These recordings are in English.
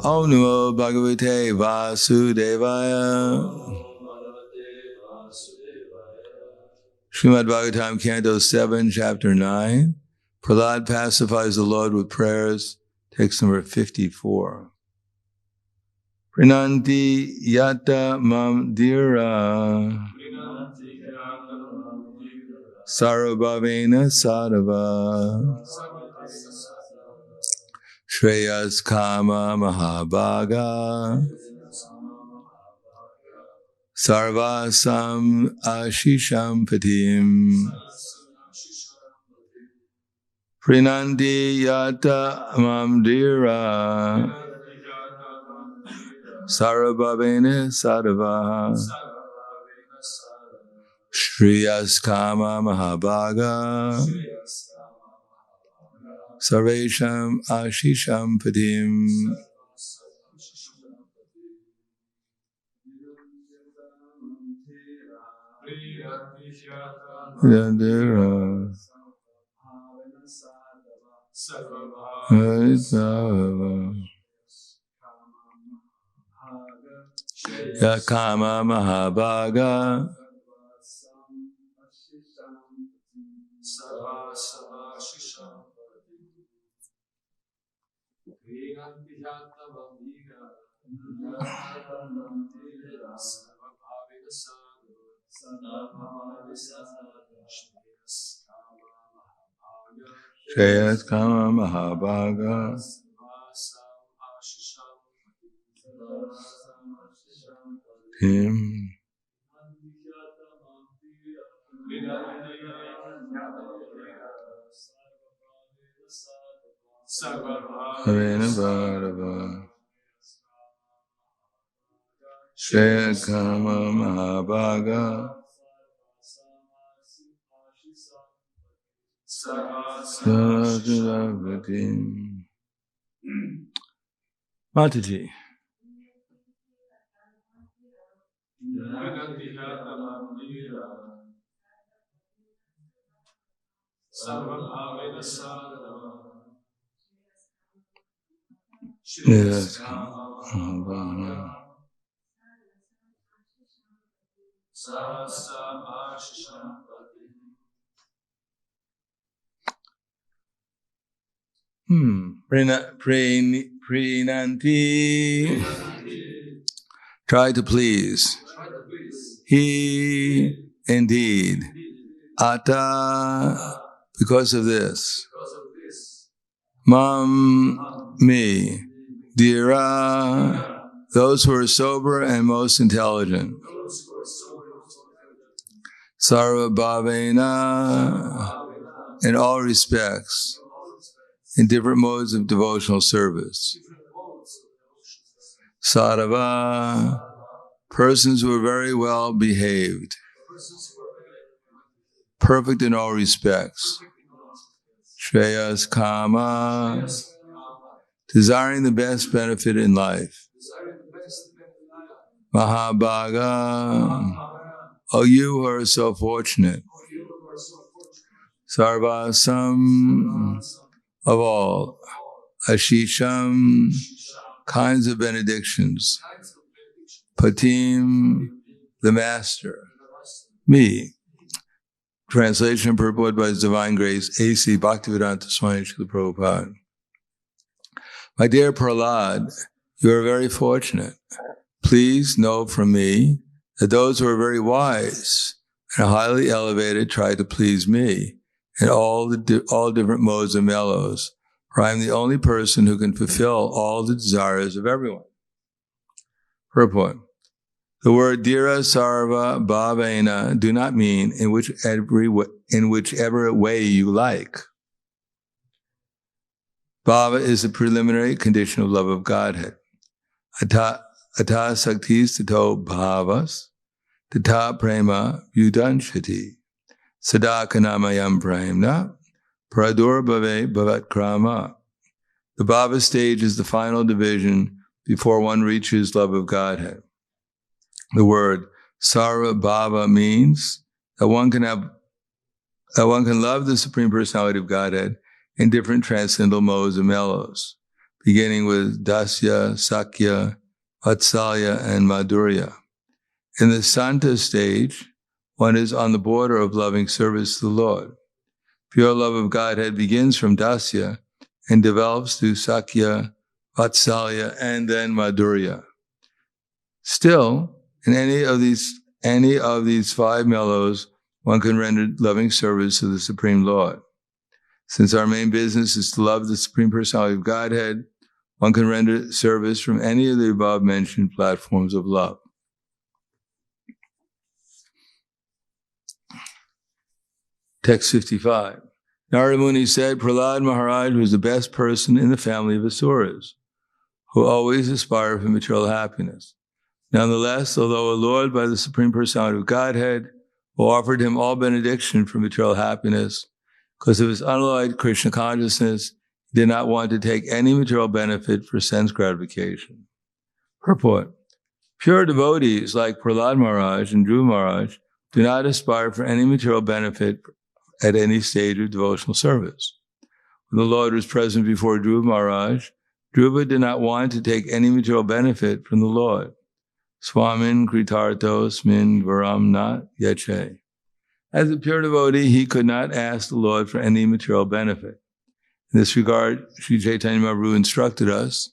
Om Namo Bhagavate Vasudevaya. Srimad Bhagavatam, Canto 7, Chapter 9. Prahlad pacifies the Lord with prayers. Text number 54. Prinanti yata mam dira sarvabhavena sadhava shreyas kama mahabhaga sarvasam ashisham patim prinanti yata mam dira sarvabhavena sadhava shriyas kama mahabhaga sarvesham ashisham padim. Yakama mahabhaga Shreyas kama mahabhaga him Havena Bhadava Shreyas kama mahabhaga Sadhavatim. Mataji. Yes. Prenanti. Try to please. He indeed. Ata, because of this. Mam, me. Dira, those who are sober and most intelligent. Sarva bhavena, in all respects, in different modes of devotional service. Sadhava, persons who are very well behaved, perfect in all respects. Shreyas kama, desiring the best benefit in life. Mahabhaga, oh you who are so fortunate. Sarvasam, of all. Ashisham, kinds of benedictions. Patim, the master. Me. Translation and purport by His Divine Grace, A.C. Bhaktivedanta Swami Srila Prabhupada. My dear Prahlad, you are very fortunate. Please know from me that those who are very wise and highly elevated try to please me in all different modes and mellows, for I am the only person who can fulfill all the desires of everyone. Purport. The word Dira Sarva Bhavena do not mean in whichever way you like. Bhava is the preliminary condition of love of Godhead. Ata saktis tato bhavas, tata prema yudanshati, sadakanamayam premna, pradur bhave bhavat krama. The bhava stage is the final division before one reaches love of Godhead. The word sarva bhava means that one can love the Supreme Personality of Godhead in different transcendental modes and mellows. beginning with Dasya, Sakya, Vatsalya, and Madhurya. In the Santa stage, one is on the border of loving service to the Lord. Pure love of Godhead begins from Dasya and develops through Sakya, Vatsalya, and then Madhurya. Still, in any of these five mellows, one can render loving service to the Supreme Lord. Since our main business is to love the Supreme Personality of Godhead, one can render service from any of the above-mentioned platforms of love. Text 55. Narada Muni said, Prahlad Maharaj was the best person in the family of Asuras, who always aspire for material happiness. Nonetheless, although allured by the Supreme Personality of Godhead, who offered him all benediction for material happiness, because of his unalloyed Krishna consciousness, he did not want to take any material benefit for sense gratification. Purport. Pure devotees like Prahlad Maharaj and Dhruva Maharaj do not aspire for any material benefit at any stage of devotional service. When the Lord was present before Dhruva Maharaj, Dhruva did not want to take any material benefit from the Lord. Swamin kritartos min varam nat yache. As a pure devotee, he could not ask the Lord for any material benefit. In this regard, Sri Chaitanya Mahaprabhu instructed us,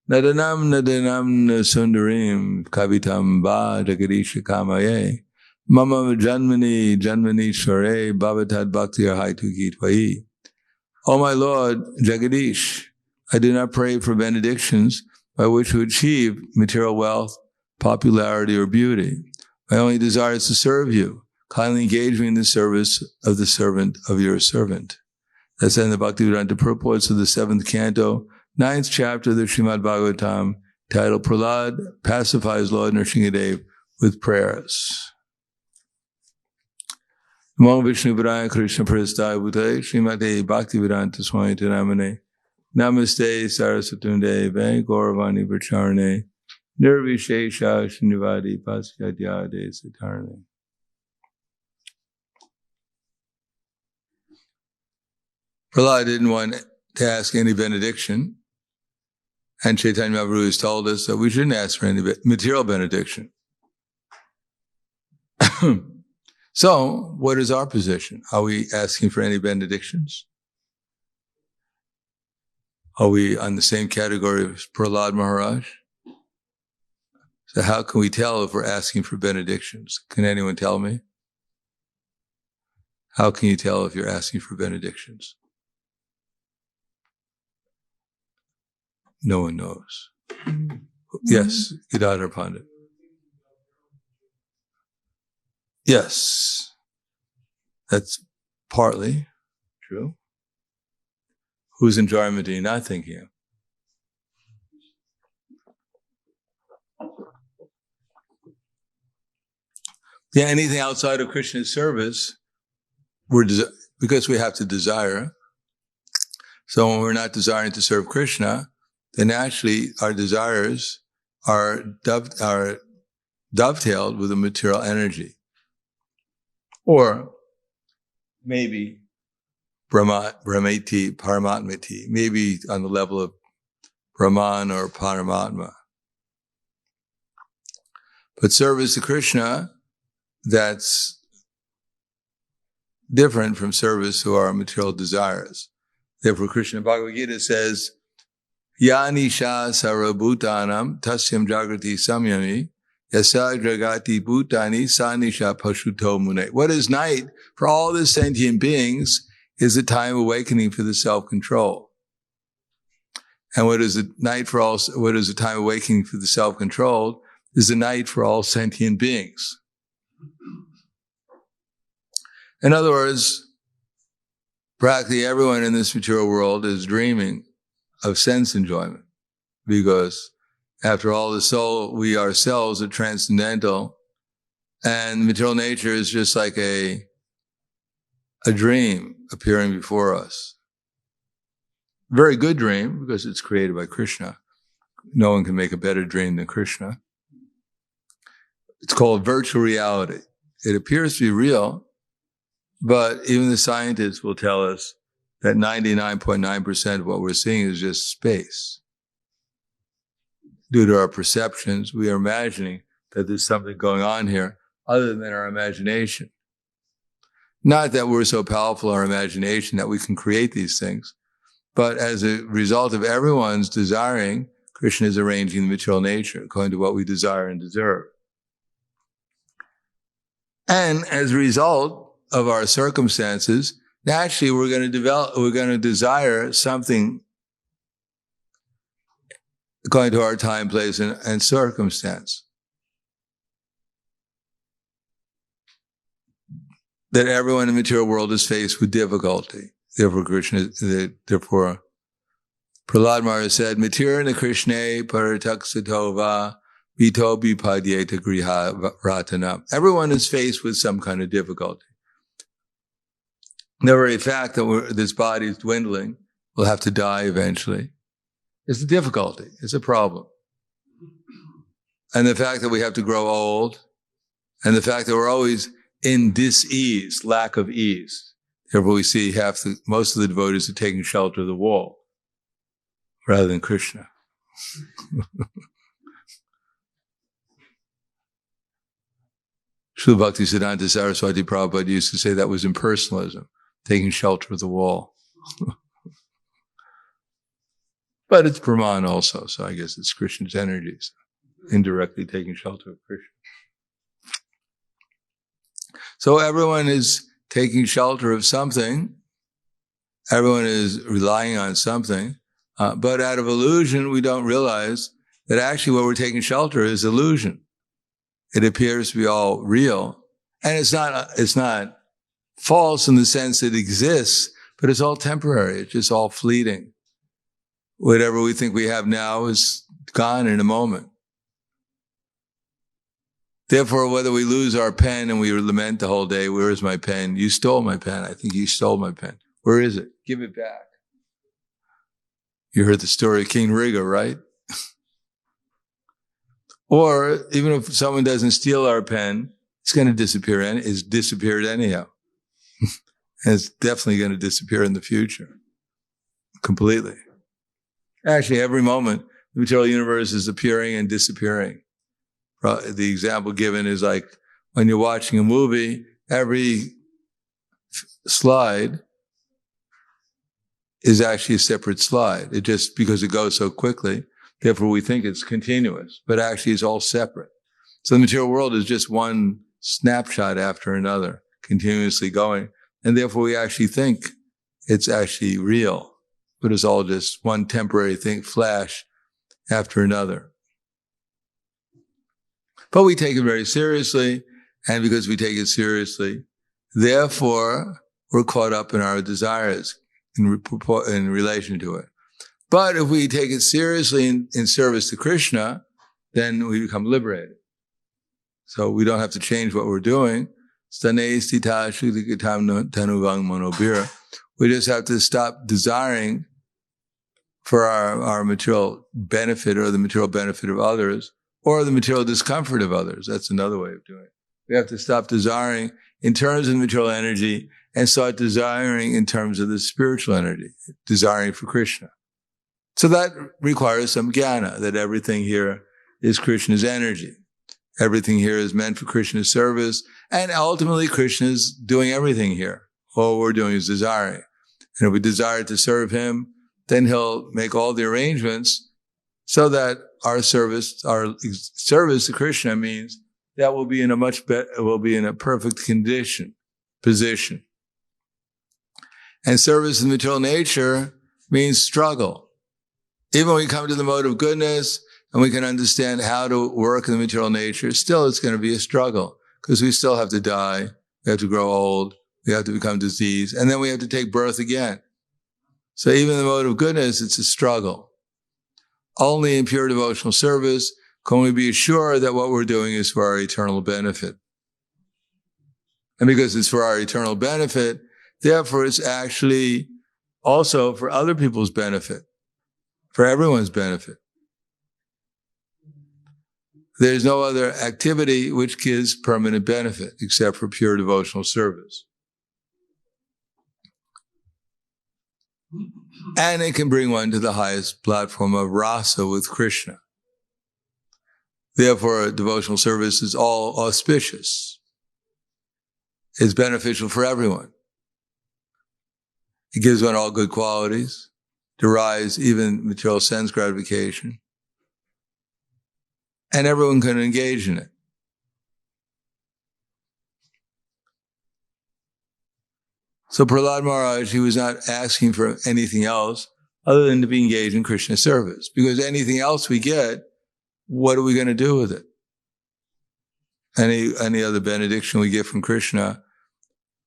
Nadanam nadanam sundarim kavitam ba jagarisha kamaye mama janmani janmani share bhavatad bhakti haitu gitvai. O my Lord, Jagadish, I do not pray for benedictions by which to achieve material wealth, popularity, or beauty. My only desire is to serve you. Kindly engage me in the service of the servant of your servant. That's in the Bhaktivedanta Purports of the 7th canto, 9th chapter of the Srimad Bhagavatam, titled Prahlad pacifies Lord Nrsingadev with prayers. Namo Vishnu Padaya Krishna Prasthaya Bhutale Srimate Bhaktivedanta Swami Namane Namaste Saraswatunde Ve Gauravani Pracharane Nirvishesha Srinivadi Paskadyade Satarane. Prahlad didn't want to ask any benediction, and Chaitanya Mahaprabhu has told us that we shouldn't ask for any material benediction. So, what is our position? Are we asking for any benedictions? Are we on the same category as Prahlad Maharaj? So how can we tell if we're asking for benedictions? Can anyone tell me? How can you tell if you're asking for benedictions? No one knows. Yes, Gadadhar Pandit. Yes, that's partly true. Whose enjoyment are you not thinking of? Yeah, anything outside of Krishna's service, because we have to desire. So when we're not desiring to serve Krishna, then naturally our desires are dovetailed with the material energy. Or maybe Brahmeti, Paramatmati, maybe on the level of Brahman or Paramatma. But service to Krishna, that's different from service to our material desires. Therefore, Krishna Bhagavad Gita says, Yani sha sarabhutanam tasyam jagrati samyami yasa jagati bhutani sanisha pashuto mune. What is night for all the sentient beings is the time of awakening for the self-control. And what is the time of awakening for the self-controlled is the night for all sentient beings. In other words, practically everyone in this material world is dreaming of sense enjoyment, because after all, the soul, we ourselves are transcendental, and material nature is just like a dream appearing before us. Very good dream, because it's created by Krishna. No one can make a better dream than Krishna. It's called virtual reality. It appears to be real, but even the scientists will tell us that 99.9% of what we're seeing is just space. due to our perceptions, we are imagining that there's something going on here other than our imagination. Not that we're so powerful, our imagination, that we can create these things, but as a result of everyone's desiring, Krishna is arranging the material nature according to what we desire and deserve. And as a result of our circumstances, naturally we're going to desire something according to our time, place, and circumstance. That everyone in the material world is faced with difficulty. Therefore, Prahlad Maharaj said, Matirna Krishna parataksatova vito bipadyeta griha ratana. Everyone is faced with some kind of difficulty. The very fact that this body is dwindling, we'll have to die eventually, is a difficulty. It's a problem. And the fact that we have to grow old, and the fact that we're always in dis-ease, lack of ease. Therefore, we see most of the devotees are taking shelter of the wall rather than Krishna. Srila Bhaktisiddhanta Saraswati Prabhupada used to say that was impersonalism, taking shelter of the wall. But it's Brahman also, so I guess it's Krishna's energy, so indirectly taking shelter of Krishna. So everyone is taking shelter of something. Everyone is relying on something. But out of illusion, we don't realize that actually what we're taking shelter is illusion. It appears to be all real. And it's not false in the sense it exists, but it's all temporary. It's just all fleeting. Whatever we think we have now is gone in a moment. Therefore, whether we lose our pen and we lament the whole day, where is my pen? You stole my pen. I think you stole my pen. Where is it? Give it back. You heard the story of King Riga, right? Or even if someone doesn't steal our pen, it's going to disappear. It's disappeared anyhow. And it's definitely going to disappear in the future. Completely. Actually, every moment, the material universe is appearing and disappearing. The example given is like when you're watching a movie, every slide is actually a separate slide. It just, because it goes so quickly, therefore we think it's continuous, but actually it's all separate. So the material world is just one snapshot after another, continuously going. And therefore we actually think it's actually real, but it's all just one temporary thing, flash after another. But we take it very seriously, and because we take it seriously, therefore, we're caught up in our desires in relation to it. But if we take it seriously in service to Krishna, then we become liberated. So we don't have to change what we're doing. We just have to stop desiring for our material benefit or the material benefit of others, or the material discomfort of others. That's another way of doing it. We have to stop desiring in terms of material energy and start desiring in terms of the spiritual energy, desiring for Krishna. So that requires some jnana, that everything here is Krishna's energy. Everything here is meant for Krishna's service, and ultimately Krishna is doing everything here. All we're doing is desiring. And if we desire to serve him, then he'll make all the arrangements so that our service to Krishna means that we'll be in a perfect position. And service in the material nature means struggle. Even when we come to the mode of goodness and we can understand how to work in the material nature, still it's going to be a struggle because we still have to die, we have to grow old, we have to become diseased, and then we have to take birth again. So even in the mode of goodness, it's a struggle. Only in pure devotional service can we be assured that what we're doing is for our eternal benefit. And because it's for our eternal benefit, therefore it's actually also for other people's benefit, for everyone's benefit. There's no other activity which gives permanent benefit except for pure devotional service. And it can bring one to the highest platform of rasa with Krishna. Therefore, devotional service is all auspicious. It's beneficial for everyone. It gives one all good qualities, derives even material sense gratification, and everyone can engage in it. So Prahlad Maharaj, he was not asking for anything else other than to be engaged in Krishna service. Because anything else we get, what are we going to do with it? Any other benediction we get from Krishna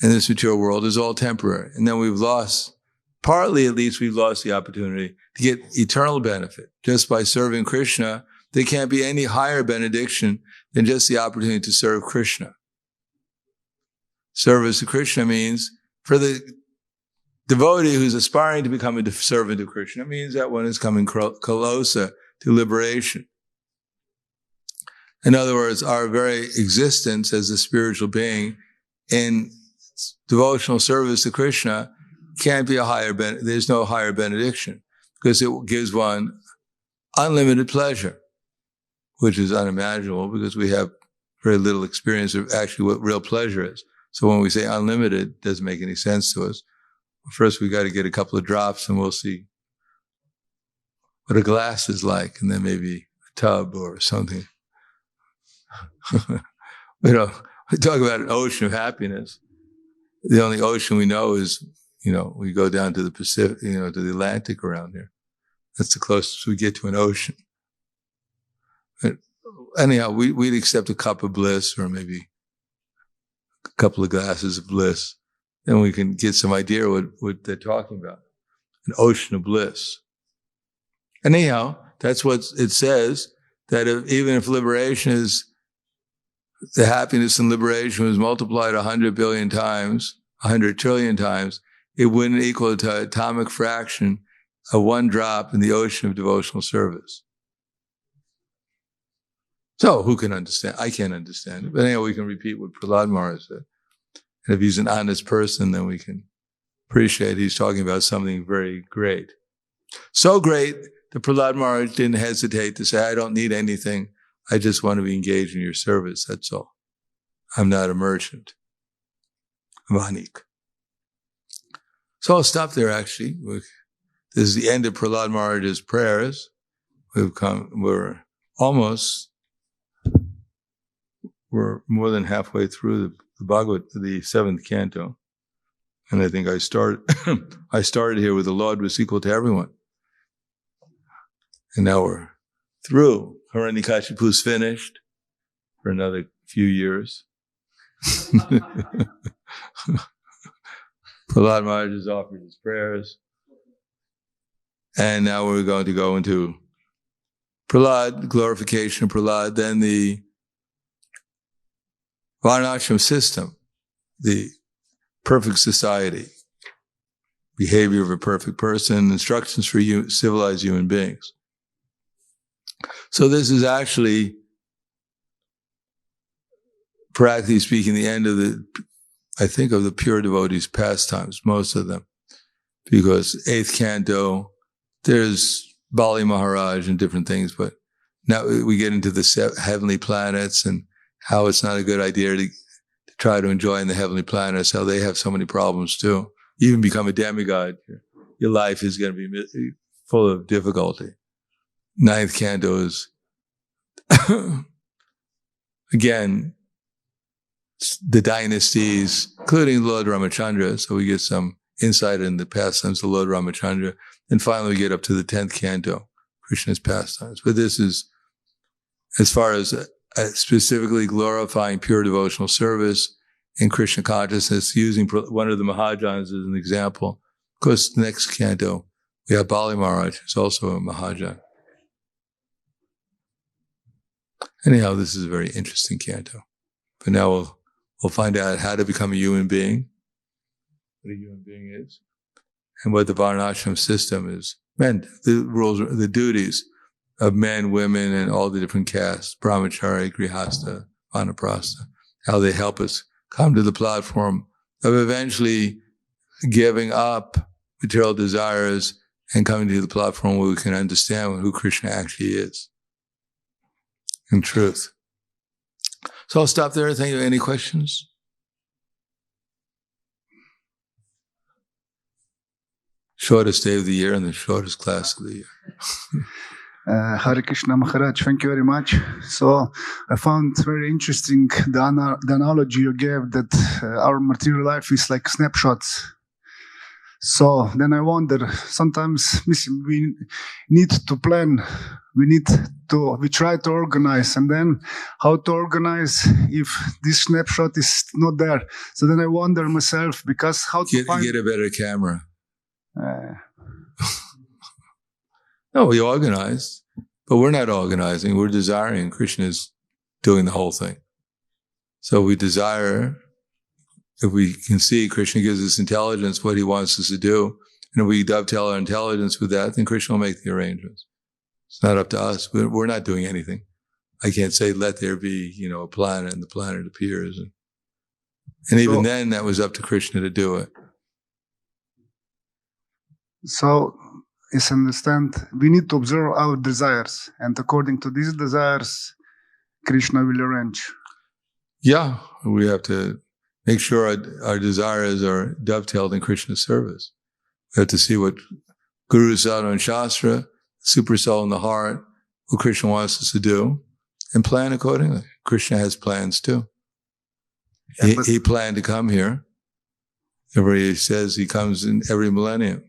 in this material world is all temporary. And then we've lost, partly at least, we've lost the opportunity to get eternal benefit. Just by serving Krishna, there can't be any higher benediction than just the opportunity to serve Krishna. Service to Krishna means, for the devotee who's aspiring to become a servant of Krishna, means that one is coming closer to liberation. In other words, our very existence as a spiritual being in devotional service to Krishna can't be there's no higher benediction, because it gives one unlimited pleasure, which is unimaginable because we have very little experience of actually what real pleasure is. So when we say unlimited, it doesn't make any sense to us. First, we got to get a couple of drops and we'll see what a glass is like, and then maybe a tub or something. We talk about an ocean of happiness. The only ocean we know is, we go down to the Pacific, to the Atlantic around here. That's the closest we get to an ocean. But anyhow, we'd accept a cup of bliss or maybe a couple of glasses of bliss. Then we can get some idea what they're talking about. An ocean of bliss. Anyhow, that's what it says, that even if liberation is, the happiness and liberation was multiplied 100 billion times, 100 trillion times, it wouldn't equal to an atomic fraction of one drop in the ocean of devotional service. So who can understand? I can't understand it. But anyhow, we can repeat what Prahlad Maharaj said. And if he's an honest person, then we can appreciate he's talking about something very great. So great that Prahlad Maharaj didn't hesitate to say, I don't need anything. I just want to be engaged in your service. That's all. I'm not a merchant. Vanik. So I'll stop there, actually. This is the end of Prahlad Maharaj's prayers. We're more than halfway through the Bhagavad, the 7th canto. And I think I started here with the Lord was equal to everyone. And now we're through. Hiranyakashipu's finished for another few years. Prahlad Maharaj has offered his prayers. And now we're going to go into Prahlad, glorification of Prahlad, then the Varnashram system, the perfect society, behavior of a perfect person, instructions for civilized human beings. So this is actually, practically speaking, the end of the pure devotees' pastimes, most of them. Because 8th canto, there's Bali Maharaj and different things, but now we get into the heavenly planets and how it's not a good idea to try to enjoy in the heavenly planets, how they have so many problems too. You even become a demigod, your life is going to be full of difficulty. 9th canto is, again, the dynasties, including Lord Ramachandra, so we get some insight in the pastimes of Lord Ramachandra. And finally we get up to the 10th canto, Krishna's pastimes. But this is, as far as specifically glorifying pure devotional service in Krishna consciousness, using one of the Mahajans as an example. Of course, the next canto, we have Bali Maharaj, who's also a Mahajan. Anyhow, this is a very interesting canto. But now we'll find out how to become a human being, what a human being is, and what the Varnashram system is meant, the rules, the duties of men, women, and all the different castes, brahmachari, grihasta, vanaprastha, how they help us come to the platform of eventually giving up material desires and coming to the platform where we can understand who Krishna actually is. in truth. So I'll stop there. Thank you. Any questions? Shortest day of the year and the shortest class of the year. Hare Krishna Maharaj, thank you very much. So I found very interesting the analogy you gave that our material life is like snapshots. So then I wonder, sometimes we need to plan, we try to organize, and then how to organize if this snapshot is not there. So then I wonder myself, because how to get a better camera. No, we organize, but we're not organizing. We're desiring. Krishna is doing the whole thing. So we desire, if we can see Krishna gives us intelligence, what he wants us to do, and if we dovetail our intelligence with that, then Krishna will make the arrangements. It's not up to us. We're not doing anything. I can't say, let there be, a planet, and the planet appears. And even then, that was up to Krishna to do it. So, is understand, we need to observe our desires, and according to these desires, Krishna will arrange. Yeah, we have to make sure our desires are dovetailed in Krishna's service. We have to see what Guru, Sadhu, and Shastra, super soul in the heart, what Krishna wants us to do, and plan accordingly. Krishna has plans too. He planned to come here. Everybody says he comes in every millennium.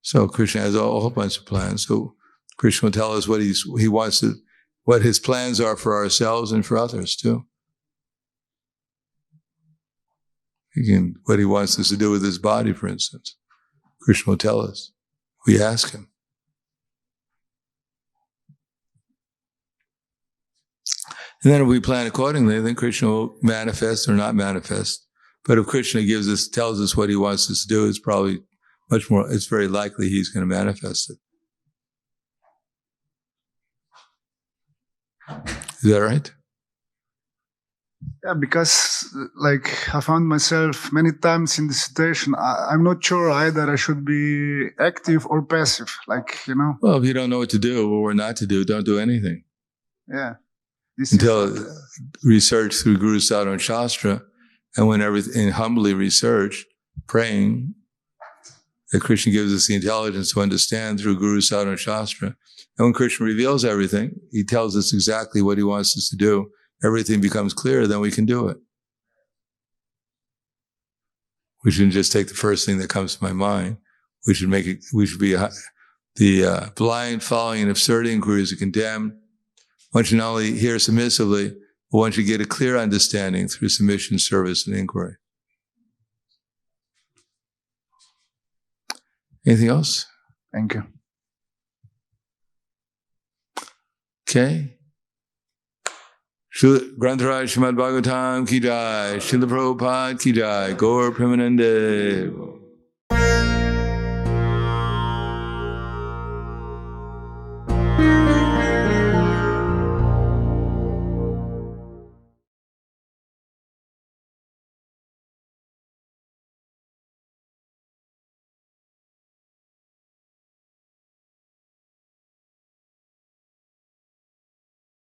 So Krishna has a whole bunch of plans. So Krishna will tell us what he wants to, what his plans are for ourselves and for others too. What he wants us to do with his body, for instance. Krishna will tell us. We ask him. And then if we plan accordingly, then Krishna will manifest or not manifest. But if Krishna tells us what he wants us to do, it's probably it's very likely he's going to manifest it. Is that right? Yeah, because I found myself many times in this situation, I'm not sure either I should be active or passive, Well, if you don't know what to do or what not to do, don't do anything. Yeah. Until research through Guru, Sadhu, and Shastra, and when everything humbly research, praying, that Krishna gives us the intelligence to understand through Guru, Sadhu, and Shastra. And when Krishna reveals everything, he tells us exactly what he wants us to do. Everything becomes clear, then we can do it. We shouldn't just take the first thing that comes to my mind. We should be the blind following and absurd inquiries are condemned. One should not only hear submissively, but one should get a clear understanding through submission, service, and inquiry. Anything else? Thank you. Okay. Grantaraj Srimad Bhagavatam ki jai, Srila Prabhupada ki jai, Gaur Premanande.